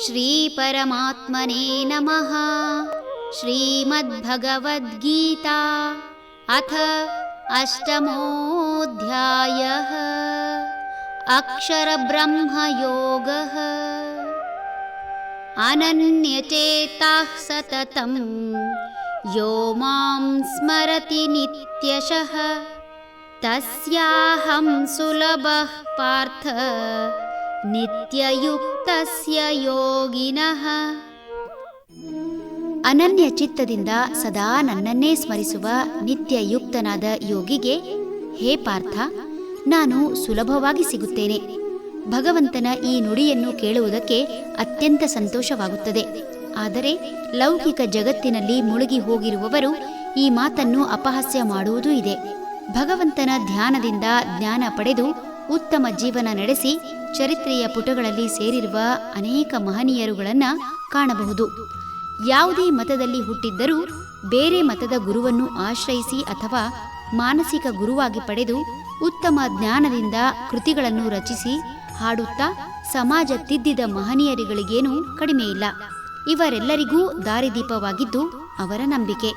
श्रीपरमात्मने नमः। श्रीमद्भगवद्गीता अथ अष्टमोऽध्यायः। अक्षरब्रह्मयोगः। अनन्यचेताः सततं यो मां स्मरति नित्यशः तस्याहं सुलभः पार्थ ನಿತ್ಯಯುಕ್ತಸ್ಯ ಯೋಗಿನಃ. ಅನನ್ಯ ಚಿತ್ತದಿಂದ ಸದಾ ನನ್ನನ್ನೇ ಸ್ಮರಿಸುವ ನಿತ್ಯಯುಕ್ತನಾದ ಯೋಗಿಗೆ, ಹೇ ಪಾರ್ಥ, ನಾನು ಸುಲಭವಾಗಿ ಸಿಗುತ್ತೇನೆ. ಭಗವಂತನ ಈ ನುಡಿಯನ್ನು ಕೇಳುವುದಕ್ಕೆ ಅತ್ಯಂತ ಸಂತೋಷವಾಗುತ್ತದೆ. ಆದರೆ ಲೌಕಿಕ ಜಗತ್ತಿನಲ್ಲಿ ಮುಳುಗಿ ಹೋಗಿರುವವರು ಈ ಮಾತನ್ನು ಅಪಹಾಸ್ಯ ಮಾಡುವುದೂ ಇದೆ. ಭಗವಂತನ ಧ್ಯಾನದಿಂದ ಜ್ಞಾನ ಪಡೆದು ಉತ್ತಮ ಜೀವನ ನಡೆಸಿ ಚರಿತ್ರೆಯ ಪುಟಗಳಲ್ಲಿ ಸೇರಿರುವ ಅನೇಕ ಮಹನೀಯರುಗಳನ್ನು ಕಾಣಬಹುದು. ಯಾವುದೇ ಮತದಲ್ಲಿ ಹುಟ್ಟಿದ್ದರೂ ಬೇರೆ ಮತದ ಗುರುವನ್ನು ಆಶ್ರಯಿಸಿ ಅಥವಾ ಮಾನಸಿಕ ಗುರುವಾಗಿ ಪಡೆದು ಉತ್ತಮ ಜ್ಞಾನದಿಂದ ಕೃತಿಗಳನ್ನು ರಚಿಸಿ ಹಾಡುತ್ತಾ ಸಮಾಜ ತಿದ್ದಿದ ಮಹನೀಯರುಗಳಿಗೇನೂ ಕಡಿಮೆಯಿಲ್ಲ. ಇವರೆಲ್ಲರಿಗೂ ದಾರಿದೀಪವಾಗಿದ್ದು ಅವರ ನಂಬಿಕೆ.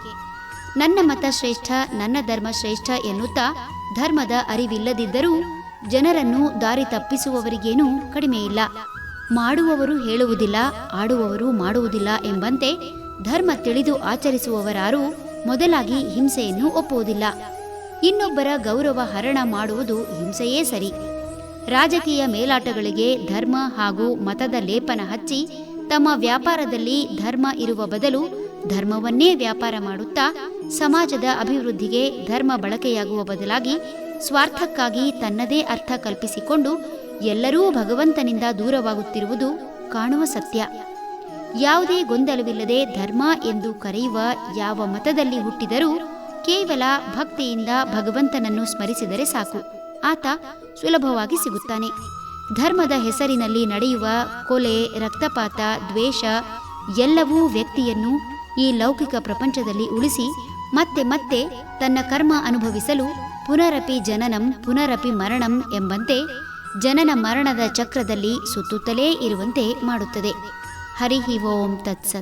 ನನ್ನ ಮತ ಶ್ರೇಷ್ಠ, ನನ್ನ ಧರ್ಮ ಶ್ರೇಷ್ಠ ಎನ್ನುತ್ತಾ ಧರ್ಮದ ಅರಿವಿಲ್ಲದಿದ್ದರೂ ಜನರನ್ನು ದಾರಿ ತಪ್ಪಿಸುವವರಿಗೇನೂ ಕಡಿಮೆಯಿಲ್ಲ. ಮಾಡುವವರು ಹೇಳುವುದಿಲ್ಲ, ಆಡುವವರು ಮಾಡುವುದಿಲ್ಲ ಎಂಬಂತೆ ಧರ್ಮ ತಿಳಿದು ಆಚರಿಸುವವರಾರೂ ಮೊದಲಾಗಿ ಹಿಂಸೆಯನ್ನು ಒಪ್ಪುವುದಿಲ್ಲ. ಇನ್ನೊಬ್ಬರ ಗೌರವ ಹರಣ ಮಾಡುವುದು ಹಿಂಸೆಯೇ ಸರಿ. ರಾಜಕೀಯ ಮೇಲಾಟಗಳಿಗೆ ಧರ್ಮ ಹಾಗೂ ಮತದ ಲೇಪನ ಹಚ್ಚಿ ತಮ್ಮ ವ್ಯಾಪಾರದಲ್ಲಿ ಧರ್ಮ ಇರುವ ಬದಲು ಧರ್ಮವನ್ನೇ ವ್ಯಾಪಾರ ಮಾಡುತ್ತಾ ಸಮಾಜದ ಅಭಿವೃದ್ಧಿಗೆ ಧರ್ಮ ಬಳಕೆಯಾಗುವ ಬದಲಾಗಿ ಸ್ವಾರ್ಥಕ್ಕಾಗಿ ತನ್ನದೇ ಅರ್ಥ ಕಲ್ಪಿಸಿಕೊಂಡು ಎಲ್ಲರೂ ಭಗವಂತನಿಂದ ದೂರವಾಗುತ್ತಿರುವುದು ಕಾಣುವ ಸತ್ಯ. ಯಾವುದೇ ಗೊಂದಲವಿಲ್ಲದೆ ಧರ್ಮ ಎಂದು ಕರೆಯುವ ಯಾವ ಮತದಲ್ಲಿ ಹುಟ್ಟಿದರೂ ಕೇವಲ ಭಕ್ತಿಯಿಂದ ಭಗವಂತನನ್ನು ಸ್ಮರಿಸಿದರೆ ಸಾಕು, ಆತ ಸುಲಭವಾಗಿ ಸಿಗುತ್ತಾನೆ. ಧರ್ಮದ ಹೆಸರಿನಲ್ಲಿ ನಡೆಯುವ ಕೊಲೆ, ರಕ್ತಪಾತ, ದ್ವೇಷ ಎಲ್ಲವೂ ವ್ಯಕ್ತಿಯನ್ನು ಈ ಲೌಕಿಕ ಪ್ರಪಂಚದಲ್ಲಿ ಉಳಿಸಿ ಮತ್ತೆ ಮತ್ತೆ ತನ್ನ ಕರ್ಮ ಅನುಭವಿಸಲು ಪುನರಪಿ ಜನನಂ ಪುನರಪಿ ಮರಣಂ ಎಂಬಂತೆ ಜನನ ಮರಣದ ಚಕ್ರದಲ್ಲಿ ಸುತ್ತುತ್ತಲೇ ಇರುವಂತೆ ಮಾಡುತ್ತದೆ. ಹರಿ ಓಂ ತತ್ಸತ್.